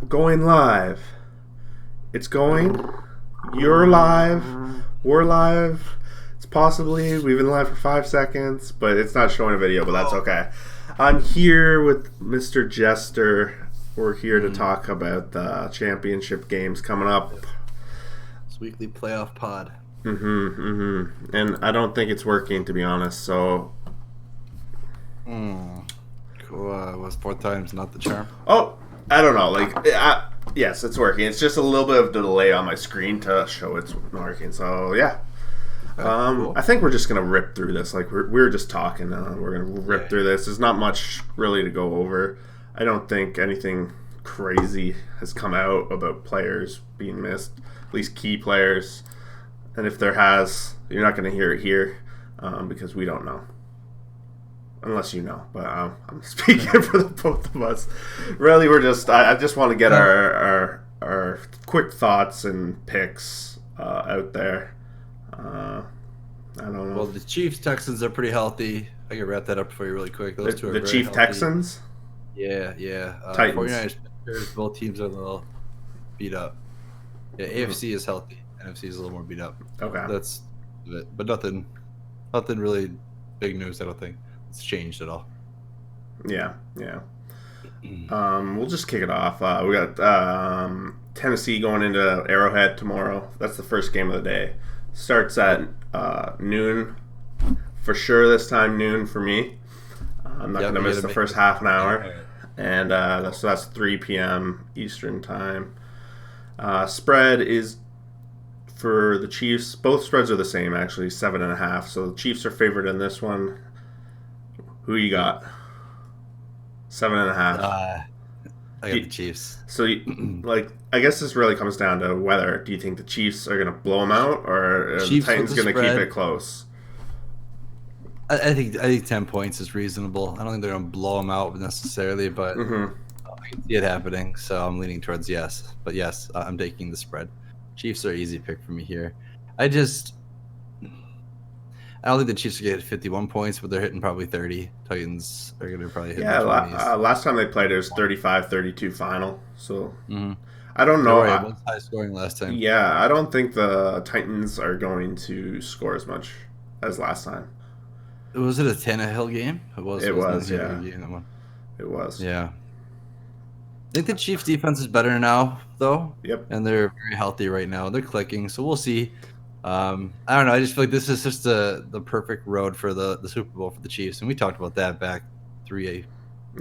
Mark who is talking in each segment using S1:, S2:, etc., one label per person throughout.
S1: Going live. It's going. You're live. We're live. It's possibly. We've been live for 5 seconds, but it's not showing a video, but that's okay. I'm here with Mr. Jester. We're here to talk about the championship games coming up.
S2: It's weekly playoff pod.
S1: And I don't think it's working, to be honest, so...
S2: Cool. Was fourth time's not the charm?
S1: Oh, I don't know. Yes, it's working. It's just a little bit of delay on my screen to show it's working. So yeah,
S2: Cool.
S1: I think we're just gonna rip through this. Like we're just talking. We're gonna rip through this. There's not much really to go over. I don't think anything crazy has come out about players being missed. At least key players. And if there has, you're not gonna hear it here because we don't know. Unless you know, but I'm speaking for the both of us. Really, I just want to get our quick thoughts and picks out there. I don't know.
S2: Well, the Chiefs Texans are pretty healthy. I can wrap that up for you really quick. Those two are
S1: the
S2: very
S1: Chief
S2: healthy.
S1: Texans.
S2: Yeah.
S1: Titans.
S2: 49ers, Panthers, both teams are a little beat up. Yeah, AFC is healthy. NFC is a little more beat up.
S1: Okay.
S2: That's it. But nothing really big news. I don't think it's changed at all.
S1: Yeah. We'll just kick it off. We got Tennessee going into Arrowhead tomorrow. That's the first game of the day. Starts at noon. For sure this time, noon for me. I'm not going to miss the first half an hour. And so that's 3 p.m. Eastern time. Spread is for the Chiefs. Both spreads are the same, actually, 7.5. So the Chiefs are favored in this one. Who you got? 7.5.
S2: I got the Chiefs.
S1: So, I guess this really comes down to whether do you think the Chiefs are going to blow them out or are the Titans going to keep it close?
S2: I think 10 points is reasonable. I don't think they're going to blow them out necessarily, but I can see it happening. So I'm leaning towards yes. But yes, I'm taking the spread. Chiefs are an easy pick for me here. I don't think the Chiefs are going to hit 51 points, but they're hitting probably 30. Titans are going to probably hit 20s.
S1: Last time they played, it was 35-32 final. So I don't know.
S2: It was high scoring last time.
S1: Yeah, I don't think the Titans are going to score as much as last time.
S2: Was it a Tannehill game? It was, yeah.
S1: It was.
S2: Yeah. I think the Chiefs defense is better now, though.
S1: Yep.
S2: And they're very healthy right now. They're clicking, so we'll see. I don't know. I just feel like this is just the perfect road for the Super Bowl for the Chiefs, and we talked about that back 3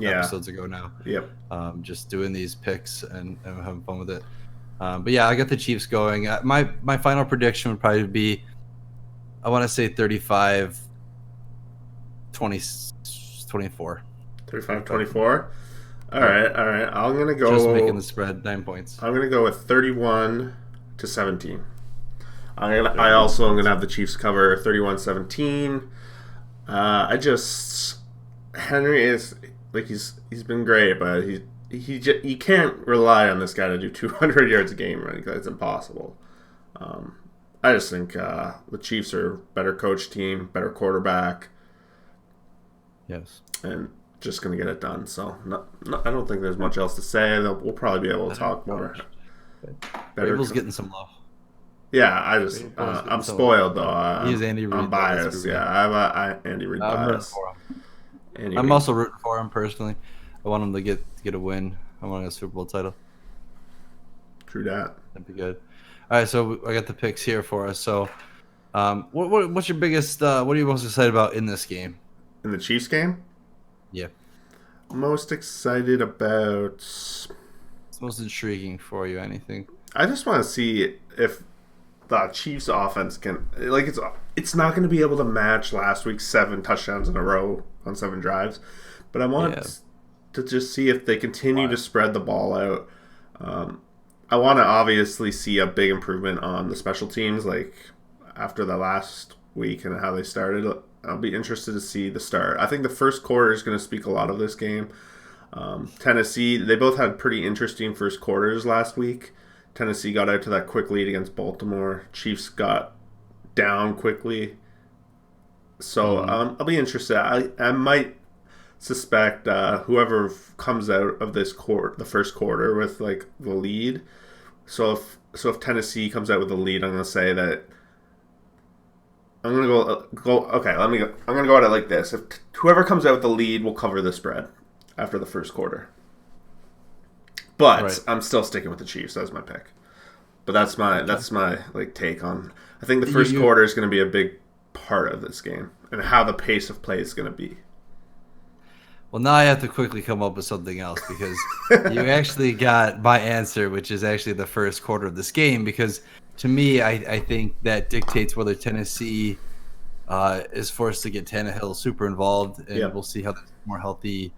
S2: episodes ago now.
S1: Yep.
S2: Just doing these picks and having fun with it. But yeah, I got the Chiefs going. My final prediction would probably be, I want to say 35, 24.
S1: 35-24. All right. I'm gonna go.
S2: Just making the spread 9 points.
S1: I'm gonna go with 31-17. I also am gonna have the Chiefs cover 31-17. Henry is like he's been great, but you can't rely on this guy to do 200 yards a game, right? It's impossible. I just think the Chiefs are a better coach team, better quarterback.
S2: Yes.
S1: And just going to get it done. So I don't think there's much else to say. We'll probably be able to talk more.
S2: Vrabel's getting some love.
S1: Yeah, I'm spoiled though.
S2: He's Andy Reid.
S1: I'm biased. Yeah, I have Andy Reid bias.
S2: I'm also rooting for him personally. I want him to get a win. I want a Super Bowl title.
S1: True that.
S2: That'd be good. All right, so I got the picks here for us. So, what's your biggest? What are you most excited about in this game?
S1: In the Chiefs game?
S2: Yeah.
S1: Most excited about...
S2: It's most intriguing for you, anything?
S1: I just want to see if the Chiefs offense can... It's not going to be able to match last week's 7 touchdowns in a row on 7 drives. But I want to just see if they continue to spread the ball out. I want to obviously see a big improvement on the special teams, like after the last week and how they started. I'll be interested to see the start. I think the first quarter is going to speak a lot of this game. Tennessee, they both had pretty interesting first quarters last week. Tennessee got out to that quick lead against Baltimore. Chiefs got down quickly. So I'll be interested. I might suspect whoever comes out of this the first quarter with like the lead. So if Tennessee comes out with the lead, I'm gonna say that I'm gonna go. Okay, let me go. I'm gonna go at it like this: if whoever comes out with the lead will cover the spread after the first quarter. But right. I'm still sticking with the Chiefs as my pick. But that's my like take on. I think the first quarter is going to be a big part of this game and how the pace of play is going to be.
S2: Well, now I have to quickly come up with something else because you actually got my answer, which is actually the first quarter of this game. Because to me, I think that dictates whether Tennessee is forced to get Tannehill super involved, and we'll see how the more healthy,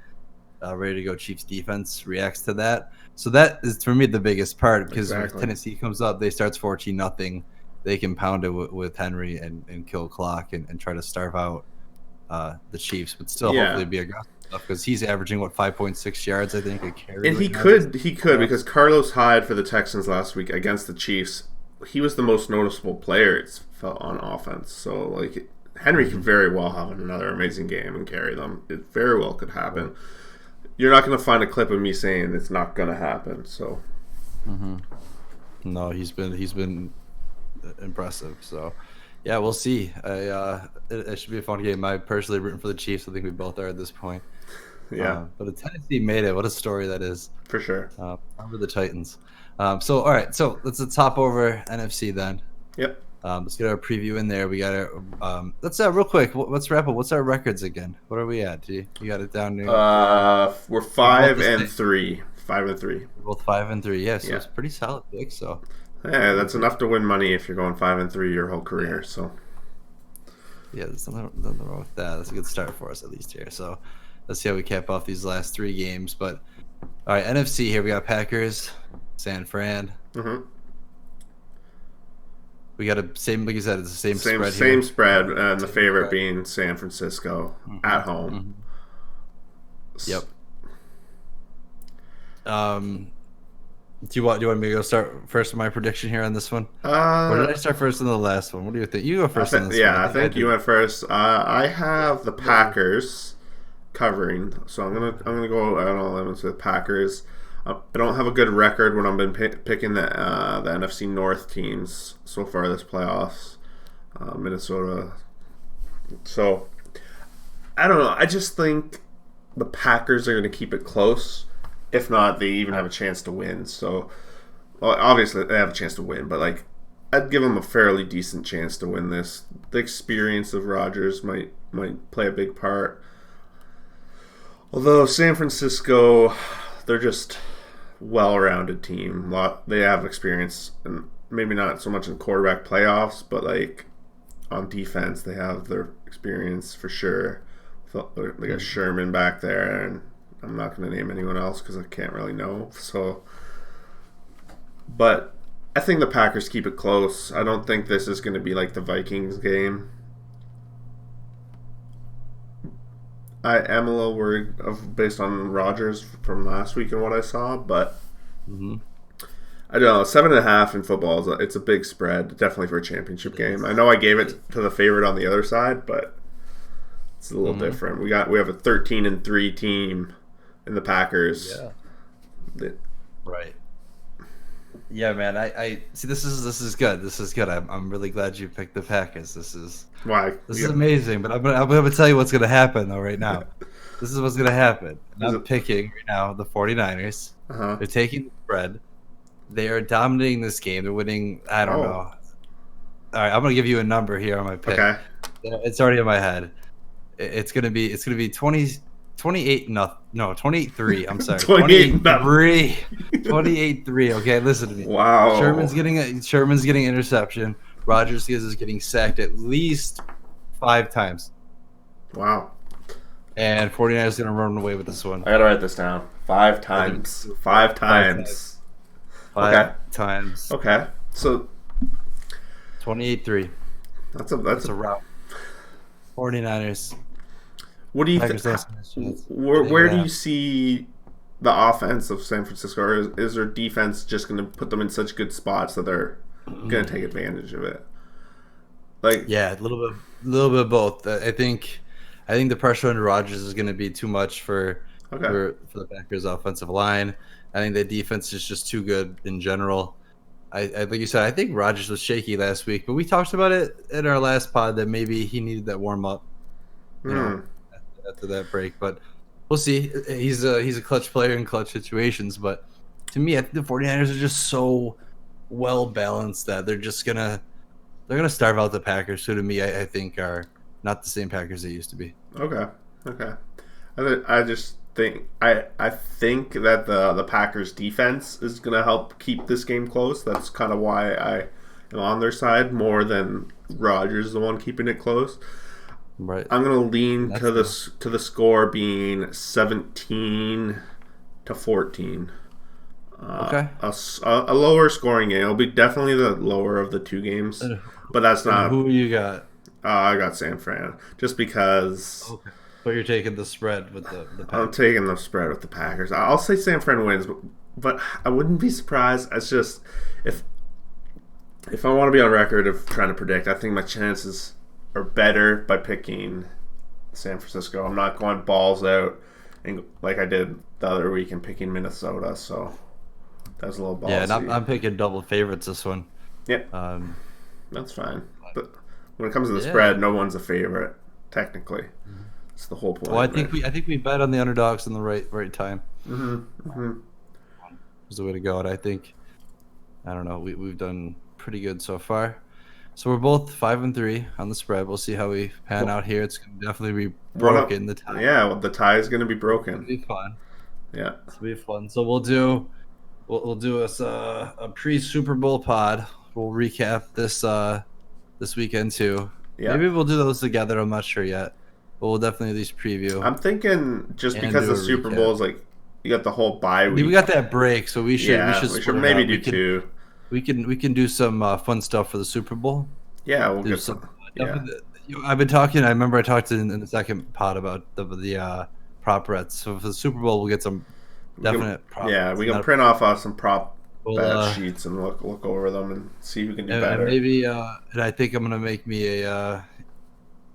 S2: ready to go Chiefs defense reacts to that. So that is for me the biggest part because if Tennessee comes up, they starts 14-0. They can pound it with Henry and kill clock and try to starve out the Chiefs, but still hopefully be aggressive enough because he's averaging 5.6 yards I think a carry.
S1: And he could because Carlos Hyde for the Texans last week against the Chiefs, he was the most noticeable player it's felt on offense. So like Henry could very well have another amazing game and carry them. It very well could happen. You're not going to find a clip of me saying it's not going to happen. So,
S2: no, he's been impressive. So, yeah, we'll see. It should be a fun game. I'm personally rooting for the Chiefs. I think we both are at this point.
S1: Yeah,
S2: but if Tennessee made it, what a story that is.
S1: For sure.
S2: Remember the Titans. So, all right. So let's hop over NFC then.
S1: Yep.
S2: Let's get our preview in there. We got our. Let's real quick. Let's wrap up. What's our records again? What are we at? You got it down there.
S1: We're 5-3. 5-3.
S2: We're both 5-3. Yeah, so it's pretty solid pick. So.
S1: Yeah, that's enough to win money if you're going 5-3 your whole career. So.
S2: Yeah, there's nothing wrong with that. That's a good start for us at least here. So, let's see how we cap off these last 3 games. But all right, NFC here we got Packers, San Fran. We got a same, like you said, it's the same spread.
S1: Same spread, and the favorite being San Francisco at home.
S2: Yep. Do you want me to go start first with my prediction here on this one? Or did I start first in the last one? What do you think? You go first on this one.
S1: I think you went first. I have the Packers covering, so I'm gonna go out on limits with Packers. I don't have a good record when I've been picking the NFC North teams so far this playoffs. Minnesota. So, I don't know. I just think the Packers are going to keep it close. If not, they even have a chance to win. So, well, obviously, they have a chance to win. But, like, I'd give them a fairly decent chance to win this. The experience of Rodgers might play a big part. Although San Francisco, they're just well-rounded team. They have experience, and maybe not so much in quarterback playoffs, but like on defense, they have their experience for sure. They got Sherman back there, and I'm not going to name anyone else because I can't really know. So, but I think the Packers keep it close. I don't think this is going to be like the Vikings game. I am a little worried based on Rodgers from last week and what I saw, but I don't know. 7.5 in football it's a big spread, definitely for a championship game. I know I gave it to the favorite on the other side, but it's a little different. We have a 13-3 team in the Packers.
S2: Yeah. Right. Yeah, man. I see. This is good. This is good. I'm really glad you picked the Packers. This is amazing. But I'm gonna tell you what's gonna happen though. Right now, this is what's gonna happen. I'm picking right now the 49ers. They're taking the spread. They are dominating this game. They're winning. I don't know. All right, I'm gonna give you a number here on my pick. Okay. It's already in my head. It's gonna be 28-3. I'm sorry. 28-3. 28-3. Okay, listen to me.
S1: Wow.
S2: Sherman's getting interception. Rodgers is getting sacked at least 5 times.
S1: Wow.
S2: And 49ers going to run away with this one.
S1: I got to write this down. 5 times. 5 times.
S2: 5 times.
S1: Okay. So
S2: 28-3.
S1: That's a
S2: route. 49ers.
S1: What do you think? Where do you see the offense of San Francisco? Or is their defense just going to put them in such good spots that they're going to take advantage of it? Like,
S2: yeah, a little bit of both. I think I think the pressure on Rodgers is going to be too much for
S1: Okay.
S2: for the Packers' offensive line. I think the defense is just too good in general. I like you said, I think Rodgers was shaky last week, but we talked about it in our last pod that maybe he needed that warm up, you know,
S1: Hmm.
S2: after that break. But we'll see. He's a clutch player in clutch situations, but to me, I think the 49ers are just so well balanced that they're gonna starve out the Packers, who to me I think are not the same Packers they used to be.
S1: Okay. Okay. I just think I think that the Packers defense is gonna help keep this game close. That's kind of why I am on their side more than Rodgers is the one keeping it close.
S2: Right.
S1: I'm gonna lean
S2: That's
S1: to the score being 17-14.
S2: okay.
S1: A lower scoring game. It'll be definitely the lower of the two games,
S2: And,
S1: but that's
S2: and
S1: not.
S2: who you got?
S1: I got San Fran just because
S2: Okay. But you're taking the spread with the
S1: I'm
S2: Packers.
S1: taking the spread with the Packers. I'll say San Fran wins, but I wouldn't be surprised. It's just if if I want to be on record of trying to predict, I think my chances are better by picking San Francisco. I'm not going balls out and like I did the other week and picking Minnesota. So that's a little
S2: Yeah, and
S1: ballsy.
S2: I'm picking double favorites this one.
S1: Yeah,
S2: Um,
S1: that's fine. But when it comes to the
S2: yeah.
S1: spread, no one's a favorite technically. It's the whole point.
S2: Well,
S1: Right?
S2: I think we bet on the underdogs in the right time.
S1: Mm-hmm.
S2: Is the way to go. And I think I don't know. We've done pretty good so far. So we're both 5-3 on the spread. We'll see how we pan out here. It's gonna definitely be
S1: One up.
S2: broken. The tie.
S1: Yeah, well, the tie is going to be
S2: It'll
S1: broken.
S2: be fun.
S1: Yeah.
S2: It'll be fun. So we'll do us a pre Super Bowl pod. We'll recap this weekend too.
S1: Yeah.
S2: Maybe we'll do those together. I'm not sure yet, but we'll definitely at least preview
S1: I'm thinking just
S2: and
S1: because
S2: do
S1: the
S2: a
S1: Super
S2: recap.
S1: Bowl is like you got the whole bye week.
S2: We got that break, so we should
S1: Yeah, we
S2: split
S1: should
S2: it
S1: maybe
S2: up.
S1: do two.
S2: We can do some fun stuff for the Super Bowl.
S1: Yeah, we'll
S2: Do
S1: get
S2: some.
S1: some. Yeah.
S2: I've been talking. I remember I talked in the second pod about the prop bets. So for the Super Bowl, we'll get some definite prop.
S1: Yeah,
S2: bets.
S1: we can
S2: Not-
S1: print off some prop
S2: we'll,
S1: bet sheets and look over them and see who can do
S2: and
S1: better.
S2: maybe and I think I'm gonna make me a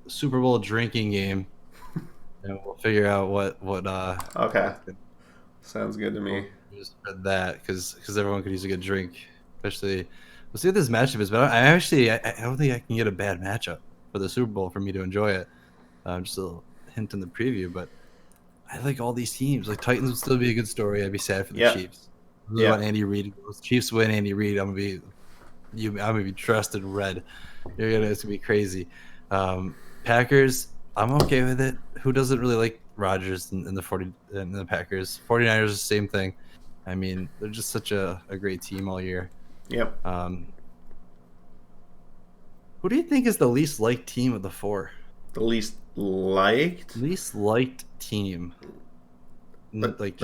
S2: Super Bowl drinking game, and we'll figure out what
S1: Okay, sounds good to me.
S2: just for that because everyone could use a good drink, especially. We'll see what this matchup is, but I don't think I can get a bad matchup for the Super Bowl for me to enjoy it. Just a little hint in the preview, but I like all these teams. Like Titans would still be a good story. I'd be sad for the
S1: Yeah.
S2: Chiefs. I really
S1: Yeah.
S2: want Andy Reid. If the Chiefs win Andy Reid, I'm gonna be dressed in red. It's gonna be crazy. Packers, I'm okay with it. Who doesn't really like Rodgers and the Packers? 49ers, the same thing. I mean, they're just such a great team all year.
S1: Yep.
S2: Who do you think is the least liked team of the four?
S1: The least liked,
S2: Least liked team. Like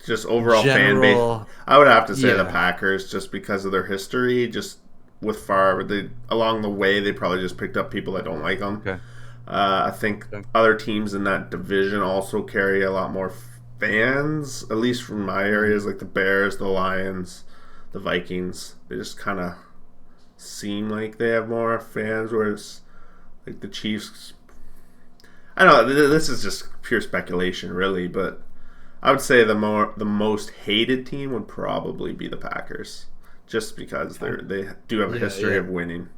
S1: just overall fan
S2: general.
S1: base. I would have to say the
S2: Yeah.
S1: Packers, just because of their history. Just with Favre, they along the way they probably just picked up people that don't like them.
S2: Okay.
S1: I think
S2: Okay.
S1: other teams in that division also carry a lot more fans, at least from my areas, like the Bears, the Lions, the Vikings. They just kind of seem like they have more fans, whereas like the Chiefs. I don't know. This is just pure speculation, really, but I would say the most hated team would probably be the Packers, just because they do have a history
S2: yeah.
S1: of winning.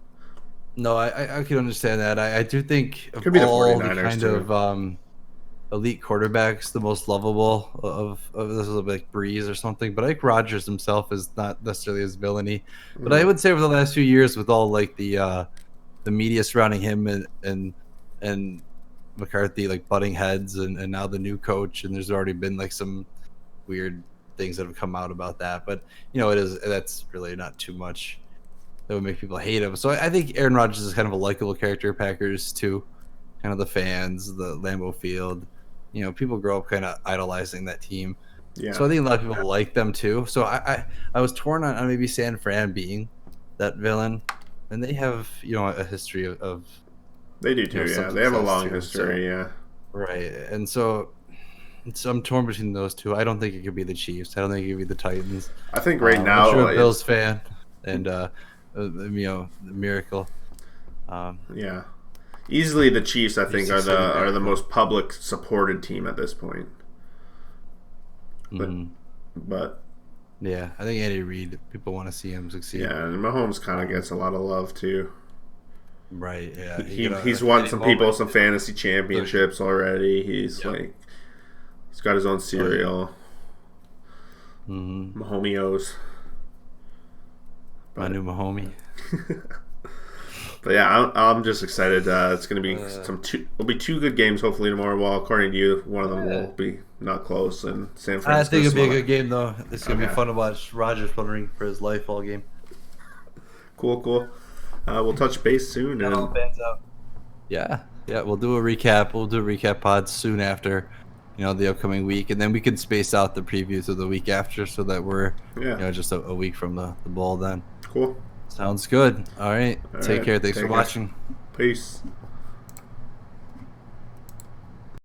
S2: No, I can understand that. I do think of
S1: Could be the
S2: all the
S1: 49ers
S2: kind
S1: too.
S2: of elite quarterbacks, the most lovable of this is like Breeze or something. But I think Rodgers himself is not necessarily as villainy. But I would say over the last few years, with all like the media surrounding him and McCarthy like butting heads and now the new coach, and there's already been like some weird things that have come out about that. But that's really not too much that would make people hate him. So I think Aaron Rodgers is kind of a likable character. Packers too, kind of the fans, the Lambeau Field. People grow up kind of idolizing that team.
S1: Yeah.
S2: So I think a lot of people like them too. So I was torn on maybe San Fran being that villain, and they have a history of
S1: They do too, yeah.
S2: some
S1: They have a
S2: success
S1: long
S2: too,
S1: history, yeah.
S2: right. And so I'm torn between those two. I don't think it could be the Chiefs. I don't think it could be the Titans.
S1: I think right now,
S2: I'm sure a
S1: it's-
S2: Bills fan and the miracle.
S1: yeah, Easily, the Chiefs, I think, are the
S2: Baker.
S1: most public supported team at this point.
S2: Mm-hmm.
S1: But
S2: yeah, I think Andy Reid. People want to see him succeed.
S1: yeah, and Mahomes kind of gets a lot of love too.
S2: Right. Yeah.
S1: He's won some fantasy championships already. He's he's got his own cereal.
S2: Mm-hmm.
S1: Mahomios.
S2: My new Mahomie.
S1: But yeah, I'm just excited. It's going to be will be two good games hopefully tomorrow. Well, according to you, one of them will be not close, and San Francisco.
S2: I think it'll be a good game though. It's gonna be fun to watch Rodgers wondering for his life all game.
S1: Cool. We'll touch base soon. And
S2: all pans out. Yeah. We'll do a recap. We'll do a recap pod soon after, the upcoming week, and then we can space out the previews of the week after so that we're, just a week from the ball. Then.
S1: Cool.
S2: Sounds good. All right. Take care. Thanks for watching.
S1: Peace.